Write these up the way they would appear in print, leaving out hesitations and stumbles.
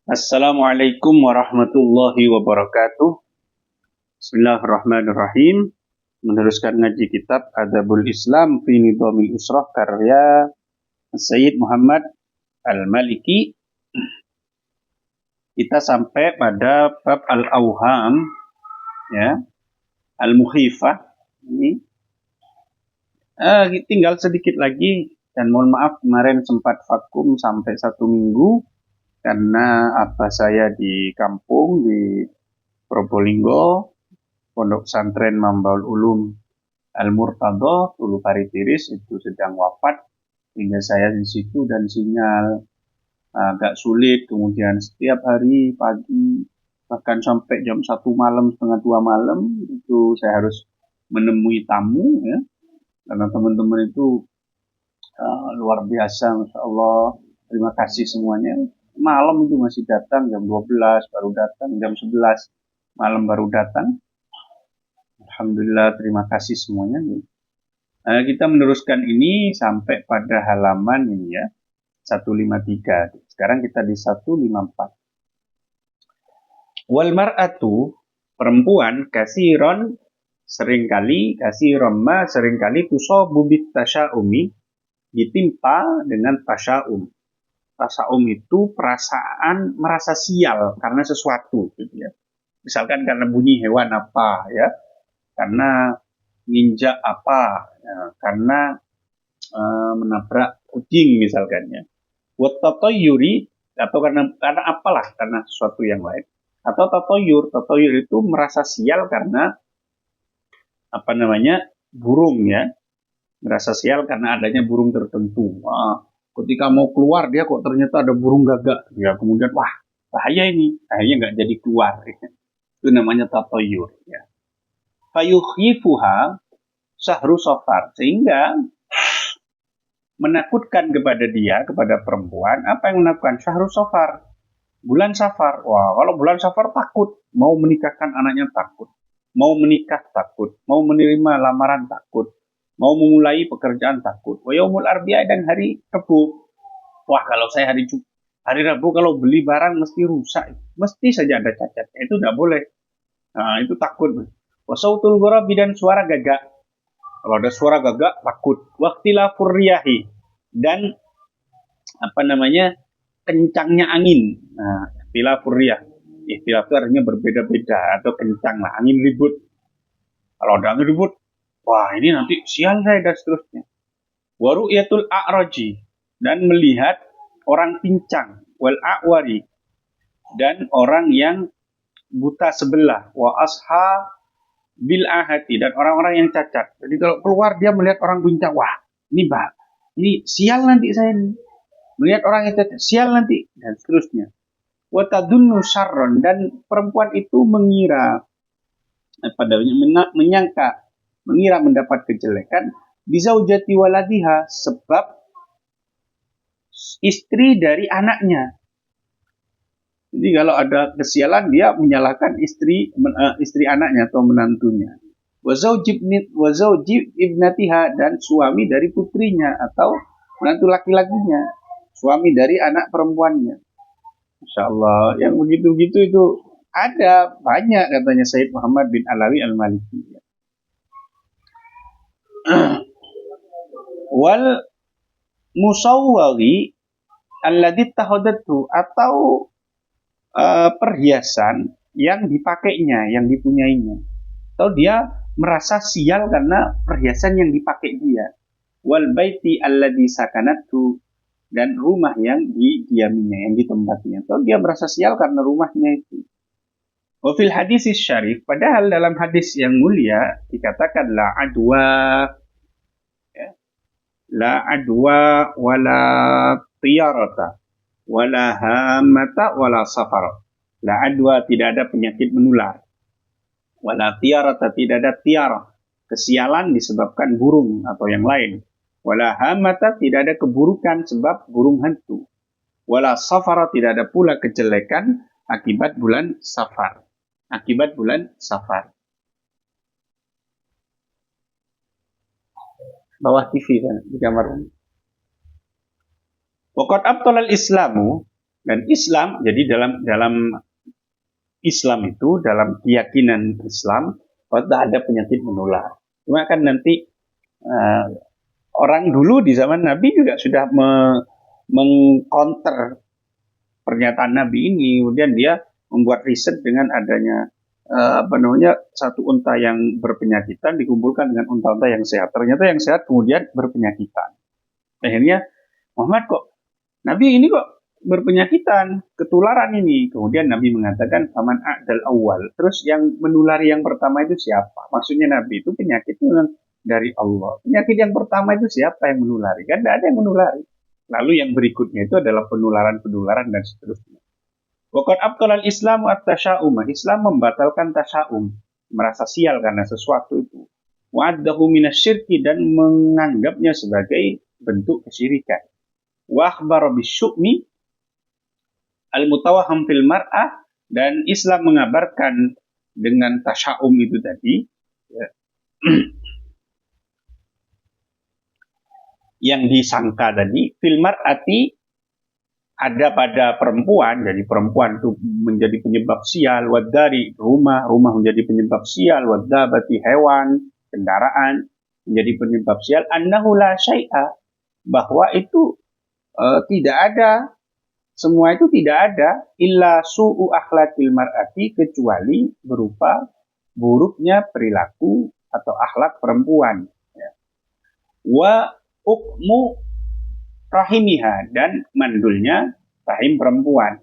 Assalamualaikum warahmatullahi wabarakatuh. Bismillahirrahmanirrahim. Meneruskan ngaji kitab Adabul Islam fi Nidhamil Usrah karya Sayyid Muhammad Al-Maliki. Kita sampai pada bab Al-Awham, ya, Al-Mukhifah. Ini tinggal sedikit lagi, dan mohon maaf kemarin sempat vakum sampai 1 minggu karena abah saya di kampung di Probolinggo, Pondok Pesantren Mambaul Ulum Al-Murtadha, Ulu Paritiris itu sedang wafat, sehingga saya di situ dan sinyal agak sulit. Kemudian setiap hari pagi bahkan sampai jam 1 malam, setengah 2 malam itu saya harus menemui tamu, ya, karena teman-teman itu luar biasa, Masya Allah. Terima kasih semuanya. Malam itu masih datang, jam 12 baru datang, jam 11 malam baru datang. Alhamdulillah, terima kasih semuanya. Kita meneruskan ini sampai pada halaman ini, ya, 153. Sekarang kita di 154. Wal mar'atu, perempuan, kasiron seringkali, tusabu bit tasya'umi, ditimpa dengan tasya'um. Tasya'um itu perasaan merasa sial karena sesuatu, gitu ya. Misalkan karena bunyi hewan apa, ya, karena nginjak apa, ya, karena menabrak kucing misalkan, ya. Wat-tatayyuri, atau karena apalah, karena sesuatu yang lain. Atau tatoyur itu merasa sial karena burung, ya. Merasa sial karena adanya burung tertentu. Ketika mau keluar dia kok ternyata ada burung gagak, ya, kemudian wah, bahaya ini, akhirnya nggak jadi keluar. Itu namanya tatoyur, ya. Fayukhifuha Syahru Safar, sehingga menakutkan kepada perempuan. Apa yang menakutkan? Syahru Safar, bulan Safar. Wah, kalau bulan Safar takut, mau menikahkan anaknya takut, mau menikah takut, mau menerima lamaran takut, mau memulai pekerjaan takut. Wa yaumul arbi'a, dan hari Rabu. Wah, kalau saya hari Rabu kalau beli barang mesti rusak, mesti saja ada cacat. Itu tidak boleh. Nah, itu takut. Wa sautul ghurabi, dan suara gagak. Kalau ada suara gagak takut. Waqtilafur riyahi, dan kencangnya angin. Nah, ikhtilafur riyah. Ikhtilaf itu artinya berbeda-beda atau kencang lah, angin ribut. Kalau ada angin ribut, wah, ini nanti sial saya, dan seterusnya. Wa ru'yatul a'raji, dan melihat orang pincang. Wal a'wari, dan orang yang buta sebelah. Wa asha bil ahati, dan orang-orang yang cacat. Jadi kalau keluar dia melihat orang pincang, wah, ini sial nanti saya ini. Melihat orang yang cacat, sial nanti, dan seterusnya. Wa tadunnu syarron, dan perempuan itu mengira mendapat kejelekan bizaujati waladiha, sebab istri dari anaknya. Jadi kalau ada kesialan dia menyalahkan istri anaknya atau menantunya. Wa zauji ibnatiha, dan suami dari putrinya atau menantu laki-lakinya, suami dari anak perempuannya. Masya Allah, yang begitu-begitu itu ada banyak, katanya Sayyid Muhammad bin Alawi Al-Maliki. Wal musawwari alladhi tahodatu, atau perhiasan yang dipakainya, yang dipunyainya, atau dia merasa sial karena perhiasan yang dipakai dia. Wal baiti alladhi sakanatu, dan rumah yang didiaminya, yang ditempatinya, atau dia merasa sial karena rumahnya itu. Wa fil hadis syarif, padahal dalam hadis yang mulia dikatakan la adwa, ya, la adwa wala tiyarata wala hamata wala safar. La adwa, tidak ada penyakit menular. Wala tiyarata, tidak ada tiarah, kesialan disebabkan burung atau yang lain. Wala hamata, tidak ada keburukan sebab burung hantu. Wala safara, tidak ada pula kejelekan akibat bulan Safar. Bawah TV kan di kamar. Waqad abtalal Islamu, Dan Islam, jadi dalam Islam itu, dalam keyakinan Islam, tidak ada penyakit menular. Cuma kan nanti orang dulu di zaman Nabi juga sudah mengcounter pernyataan Nabi ini, kemudian dia membuat riset dengan adanya satu unta yang berpenyakitan dikumpulkan dengan unta-unta yang sehat. Ternyata yang sehat kemudian berpenyakitan. Akhirnya Muhammad Nabi ini berpenyakitan, ketularan ini. Kemudian Nabi mengatakan faman a'dal awal. Terus yang menulari yang pertama itu siapa? Maksudnya Nabi itu penyakit dari Allah. Penyakit yang pertama itu siapa yang menulari? Kan tidak ada yang menulari. Lalu yang berikutnya itu adalah penularan dan seterusnya. Waqad abtalal Islamu at-tasya'um. Islam membatalkan tasya'um, merasa sial karena sesuatu itu. Wa'addahu minasyirki, dan menganggapnya sebagai bentuk kesyirikan. Wa akhbara bisyu'mi al-mutawahham fil mar'ah, dan Islam mengabarkan dengan tasya'um itu tadi ya, yang disangka tadi fil mar'ati, ada pada perempuan, jadi perempuan itu menjadi penyebab sial, wadari rumah menjadi penyebab sial, wadabati hewan, kendaraan menjadi penyebab sial, annahu la syai'a, bahwa itu tidak ada, semua itu tidak ada, illa su'u akhlaqil mar'ati, kecuali berupa buruknya perilaku atau akhlak perempuan. Wa ukmu rahimiha, dan mandulnya rahim perempuan.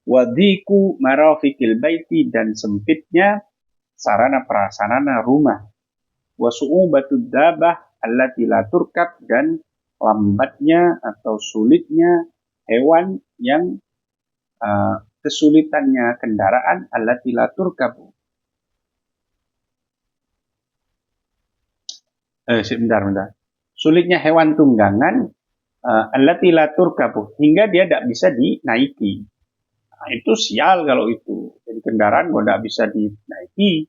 Wadhiku marafiqil baiti, dan sempitnya sarana prasarana rumah. Wasu'ubatud dabah allati la turkab, dan lambatnya atau sulitnya hewan yang kesulitannya kendaraan allati la turkab. Sebentar. Sulitnya hewan tunggangan allati la turkabu, hingga dia tidak bisa dinaiki. Nah, itu sial kalau itu. Jadi kendaraan kalau tidak bisa dinaiki,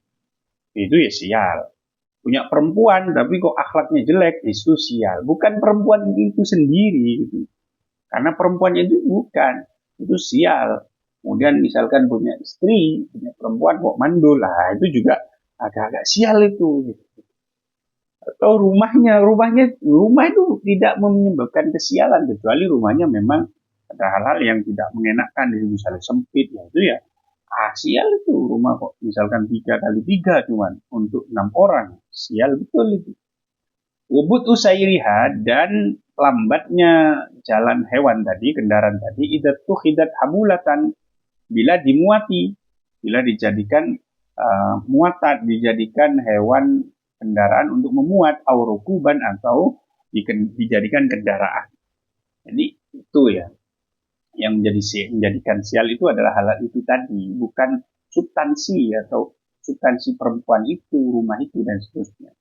itu ya sial. Punya perempuan tapi kok akhlaknya jelek, itu sial. Bukan perempuan itu sendiri gitu. Karena perempuan itu bukan, itu sial. Kemudian misalkan punya istri, punya perempuan kok mandul, lah itu juga agak-agak sial itu gitu. Atau rumah itu tidak menyebabkan kesialan, kecuali rumahnya memang ada hal-hal yang tidak mengenakan, misalnya sempit, ya itu ya sial itu. Rumah kok misalkan 3x3 cuman untuk 6 orang, sial betul itu. Wubut usairiha, dan lambatnya jalan hewan tadi, kendaraan tadi, idatu hidat hamulatan, bila dimuati, bila dijadikan muatan, dijadikan hewan kendaraan untuk memuat, aurukuban, atau dijadikan kendaraan. Jadi itu ya yang menjadikan sial itu adalah hal itu tadi, bukan substansi atau substansi perempuan itu, rumah itu, dan seterusnya.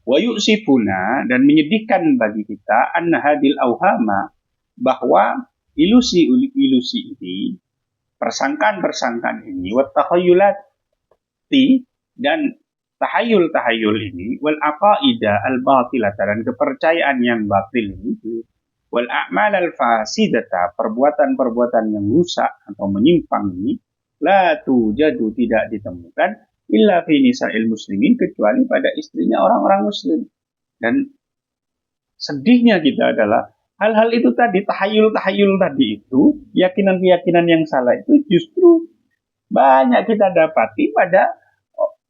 Wa yu'sifuna, dan menyedihkan bagi kita, anna hadil auhama, bahwa ilusi-ilusi ini, persangkaan-persangkaan ini, wa takhayulati, dan tahayul ini, wal aqaida al batilata, dan kepercayaan yang batil ini, wal a'mal al fasidata, perbuatan-perbuatan yang rusak atau menyimpang ini, la tujadu, tidak ditemukan, illa fi nisa'il muslimin, kecuali pada istrinya orang-orang muslim. Dan sedihnya kita adalah hal-hal itu tadi, tahayul tadi itu, keyakinan-keyakinan yang salah itu justru banyak kita dapati pada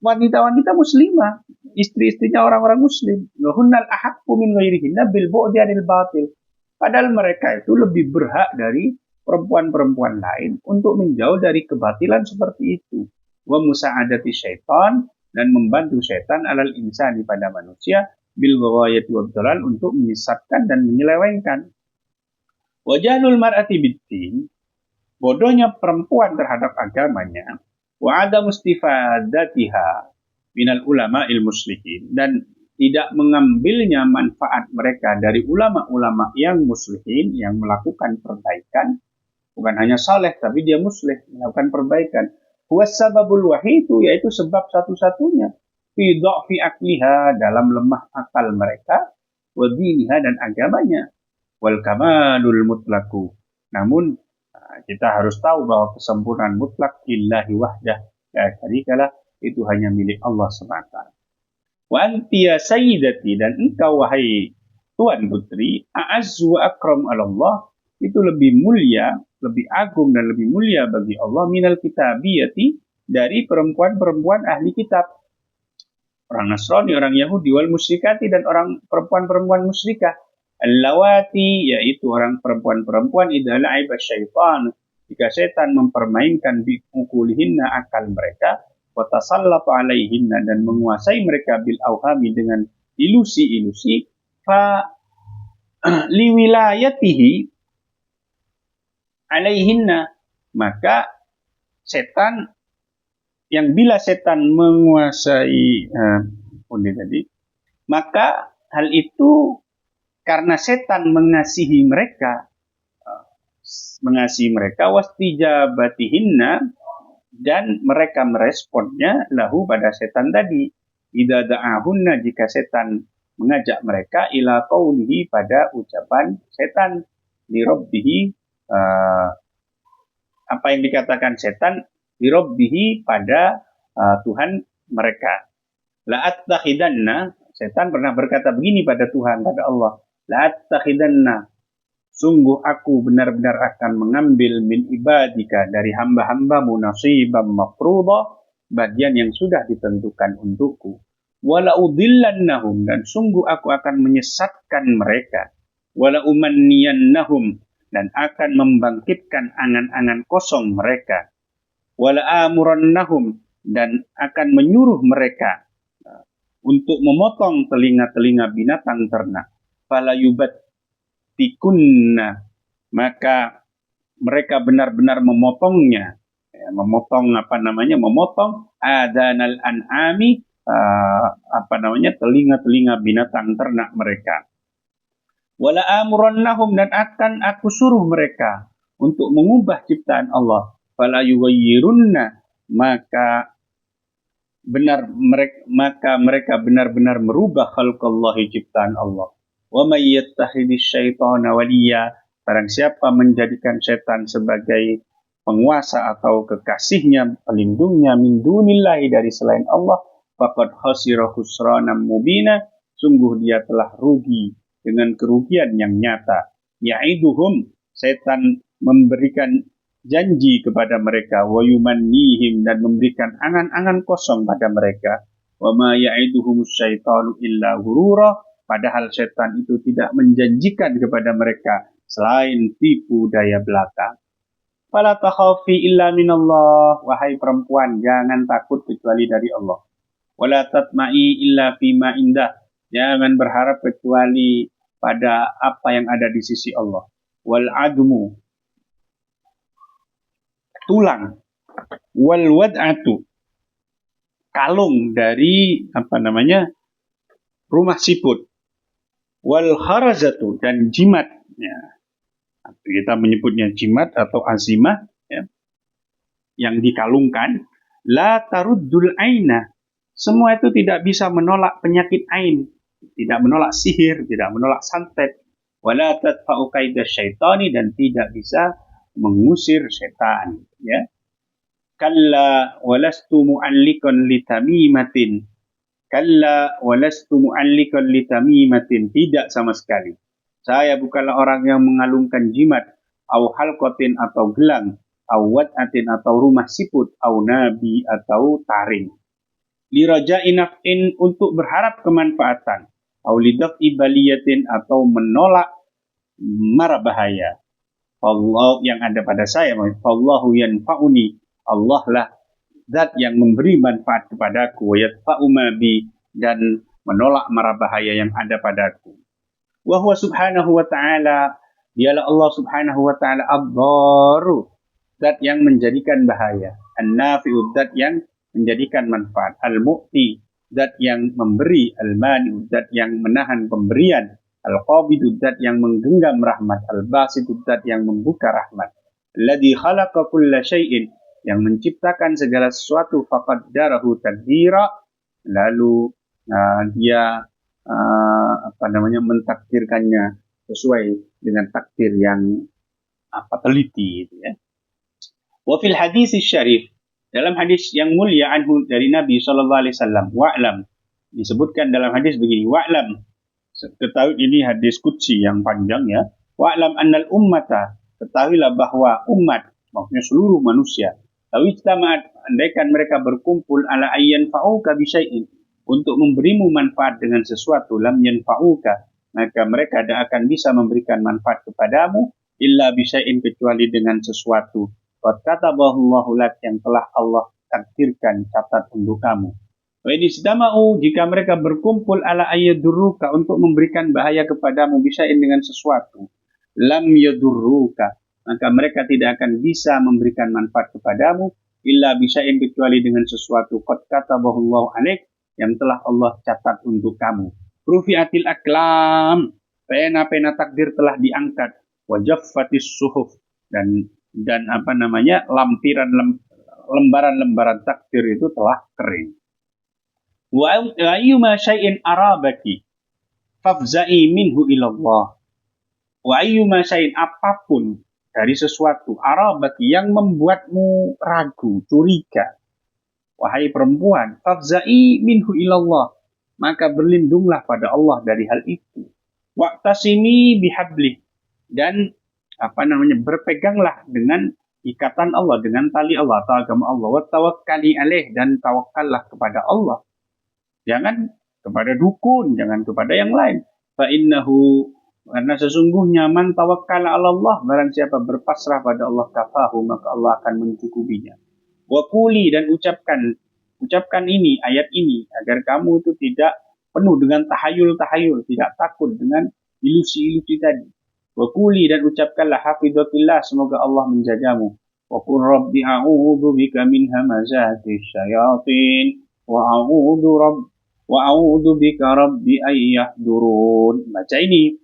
wanita-wanita muslimah, istri-istrinya orang-orang muslim. Hunnal ahaqqu min ghairihinna bil bu'di 'anil batil. Padahal mereka itu lebih berhak dari perempuan-perempuan lain untuk menjauh dari kebatilan seperti itu. Wa musa'adati syaitan, dan membantu syaitan alal insani, pada manusia, bil ghawayati wa dhalal, untuk menyesatkan dan menyelewengkan. Wa jahlul mar'ati biddin, bodohnya perempuan terhadap agamanya, wa ada mustifadatiha minal ulama muslimin, dan tidak mengambilnya manfaat mereka dari ulama-ulama yang muslimin, yang melakukan perbaikan, bukan hanya saleh tapi dia muslih, melakukan perbaikan. Huwas sababul wahidu, yaitu sebab satu-satunya, fi dha'fi akliha, dalam lemah akal mereka, wa diniha, dan agamanya, wal kamalul mutlaku, namun Kita harus tahu bahwa kesempurnaan mutlak lillahi wahdah, la syarikalah, itu hanya milik Allah semata. Wa anti ya sayyidati, dan engkau wahai tuan putri, a'azzu wa akram ala Allah, itu lebih mulia, lebih agung dan lebih mulia bagi Allah minal kitabiyati, dari perempuan-perempuan ahli kitab. Orang Nasrani, orang Yahudi, wal musyrikati, dan orang perempuan-perempuan musyrikah. Allawati, yaitu orang perempuan-perempuan, idza la'iba syaitan, jika setan mempermainkan biukulihinna, akal mereka, wa tasallatu alaihinna, dan menguasai mereka bil auhami, dengan ilusi-ilusi, fa liwilayatihi alaihinna, maka setan, yang bila setan menguasai maka hal itu karena setan mengasihi mereka, wastijabatihinna, dan mereka meresponnya lahu, pada setan tadi, idza da'ahunna, jika setan mengajak mereka, ila qaulihi, pada ucapan setan, li rabbihi, apa yang dikatakan setan, li rabbihi, pada Tuhan mereka. La'attakhidanna, setan pernah berkata begini pada Tuhan, pada Allah, la'attakhidanna, sungguh aku benar-benar akan mengambil min ibadika, dari hamba-hambamu, nasiban mafruḍa, bagian yang sudah ditentukan untukku. Wala udhillannahum, dan sungguh aku akan menyesatkan mereka. Wala umanniyannahum, dan akan membangkitkan angan-angan kosong mereka. Wala amurannahum, dan akan menyuruh mereka untuk memotong telinga-telinga binatang ternak. Fala yubattikunna, maka mereka benar-benar memotongnya, memotong adanal an'ami, telinga-telinga binatang ternak mereka. Wala amurannahum, dan akan aku suruh mereka untuk mengubah ciptaan Allah. Fala yughayyirunna, maka mereka benar-benar merubah khalqallahi, ciptaan Allah. Wa may yattakhidhis syaitana waliya, barang siapa menjadikan setan sebagai penguasa atau kekasihnya, pelindungnya, min dunillahi, dari selain Allah, faqad khasira khusranan mubina, sungguh dia telah rugi dengan kerugian yang nyata. Ya'iduhum, setan memberikan janji kepada mereka, wa yumannihim, dan memberikan angan-angan kosong pada mereka. Wa ma ya'iduhumus syaitanu illa ghurura, padahal setan itu tidak menjanjikan kepada mereka selain tipu daya belaka. Fala takhafi illa minallah, wahai perempuan, jangan takut kecuali dari Allah. Wala tatma'i illa fima indah, jangan berharap kecuali pada apa yang ada di sisi Allah. Wal admu, tulang, wal wad'atu, kalung dari rumah siput, wal kharazatu, dan jimat, ya, kita menyebutnya jimat atau azimah, ya, yang dikalungkan. La taruddul aina, semua itu tidak bisa menolak penyakit ain, tidak menolak sihir, tidak menolak santet. Wala tadfa'u kaidas syaitani, dan tidak bisa mengusir setan, ya. Kalla walastu mu'allikan litamimatin, kalla walastu mu'allikan litamimatin, tidak sama sekali, saya bukanlah orang yang mengalungkan jimat, au halqatin, atau gelang, au wad'atin, atau rumah siput, au nabi, atau taring. Liraja'i naf'in, untuk berharap kemanfaatan, au lidaf'i baliyatin, atau menolak mara bahaya. Allah yang ada pada saya, Allahu yanfa'uni, Allah lah zat yang memberi manfaat kepadaku, wa yadfa'u ma bi, dan menolak mara bahaya yang ada padaku. Wa huwa subhanahu wa ta'ala, dialah Allah subhanahu wa ta'ala, ad-dharu, zat yang menjadikan bahaya, an-nafi'u, zat yang menjadikan manfaat, al-mu'ti, zat yang memberi, al-mani'u, zat yang menahan pemberian, al-qabidu, zat yang menggenggam rahmat, al-basitu, zat yang membuka rahmat, alladzi khalaqa kulla syai'in, yang menciptakan segala sesuatu, faqaddarahu taqdira, lalu dia mentakdirkannya sesuai dengan takdir yang teliti itu ya. Wa fil hadis syarif, dalam hadis yang mulia anhu dari Nabi sallallahu alaihi wasallam, wa'lam, disebutkan dalam hadis begini, wa'lam, ketahui ini hadis qudsi yang panjang ya, wa'lam annal ummata, ketahuilah bahwa umat, maksudnya seluruh manusia, tahu ijtama'at, andaikan mereka berkumpul ala ayyan fa'uka bisyai'in, untuk memberimu manfaat dengan sesuatu, lam yanfa'uka, maka mereka tidak akan bisa memberikan manfaat kepadamu illa bisyai'in, kecuali dengan sesuatu qad katabahu lak, yang telah Allah takdirkan, catat untuk kamu. Wa idistama'u, jika mereka berkumpul ala ayyadurruka, untuk memberikan bahaya kepadamu bisyai'in, dengan sesuatu, lam yadurruka, maka mereka tidak akan bisa memberikan manfaat kepadamu illa bisyai'in, kecuali dengan sesuatu qad katabahu alaik, yang telah Allah catat untuk kamu. Rufi'atil aklam, pena-pena takdir telah diangkat, wa jaffatis suhuf, dan lembaran-lembaran takdir itu telah kering. Wa ayyuma syai'in arabaki fafza'i minhu ilallah. Wa ayyuma syai'in, apapun dari sesuatu, arabaki, yang membuatmu ragu, curiga, wahai perempuan, fafza'i minhu ilallah, maka berlindunglah pada Allah dari hal itu. Wa'tasimi bihablih, dan berpeganglah dengan ikatan Allah, dengan tali Allah atau agama Allah. Wa tawakkali alaih, dan tawakkallah kepada Allah. Jangan kepada dukun, jangan kepada yang lain. Fa innahu, karena sesungguhnya man tawakkala 'ala Allah, barang siapa berpasrah pada Allah, kafahu, maka Allah akan mencukupinya. Wa quli, dan ucapkan ini, ayat ini, agar kamu itu tidak penuh dengan tahayul-tahayul, tidak takut dengan ilusi-ilusi tadi. Wa quli, dan ucapkanlah, hafidhatillah, semoga Allah menjagamu. Wa qul rabbi a'udzu bika min hamazatis syayatin wa a'udzu bika rabbi ay yahdurun. Baca ini.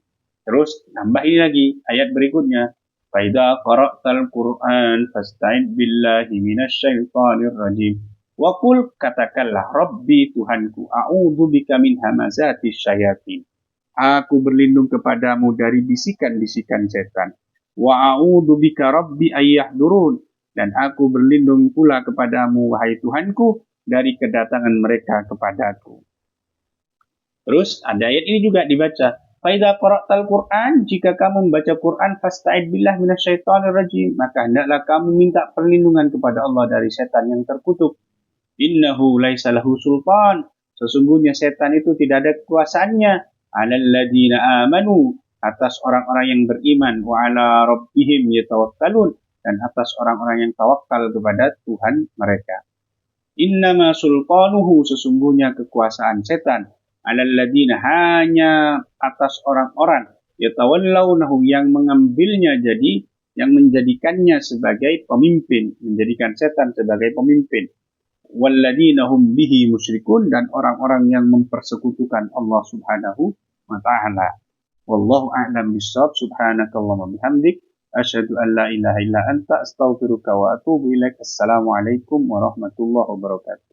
Terus tambah ini lagi ayat berikutnya. Fa idza qara'tal Qur'an fasta'id billahi minasyaitonir rajim. Wa qul, katakanlah, rabbi, Tuhanku, a'udzu bika min hamazatis syayatin, aku berlindung kepadamu dari bisikan-bisikan setan. Wa a'udzu bika rabbi ay yahdurun, dan aku berlindung pula kepadamu, wahai Tuhanku, dari kedatangan mereka kepadaku. Terus ada ayat ini juga dibaca. Fa idza qara'tal Qur'an, jika kamu membaca Quran, fasta'id billahi minasyaitonir rajim, maka hendaklah kamu minta perlindungan kepada Allah dari setan yang terkutuk. Innahu laisa lahu sultan, sesungguhnya setan itu tidak ada kekuasaannya, 'alal ladzina amanu, atas orang-orang yang beriman, wa 'ala rabbihim yatawakkalun, dan atas orang-orang yang tawakal kepada Tuhan mereka. Innama sultanuhu, sesungguhnya kekuasaan setan, 'alal ladzina, hanya atas orang-orang, yatawallawnahu, yang mengambilnya jadi, yang menjadikannya sebagai pemimpin, menjadikan setan sebagai pemimpin. Walladzina hum bihi musyrikun, dan orang-orang yang mempersekutukan Allah Subhanahu wa ta'ala. Wallahu a'lam bissawab. Subhanakallahumma bihamdik, asyhadu an la ilaha illa anta, astaghfiruka wa atubu ilaik. Assalamualaikum warahmatullahi wabarakatuh.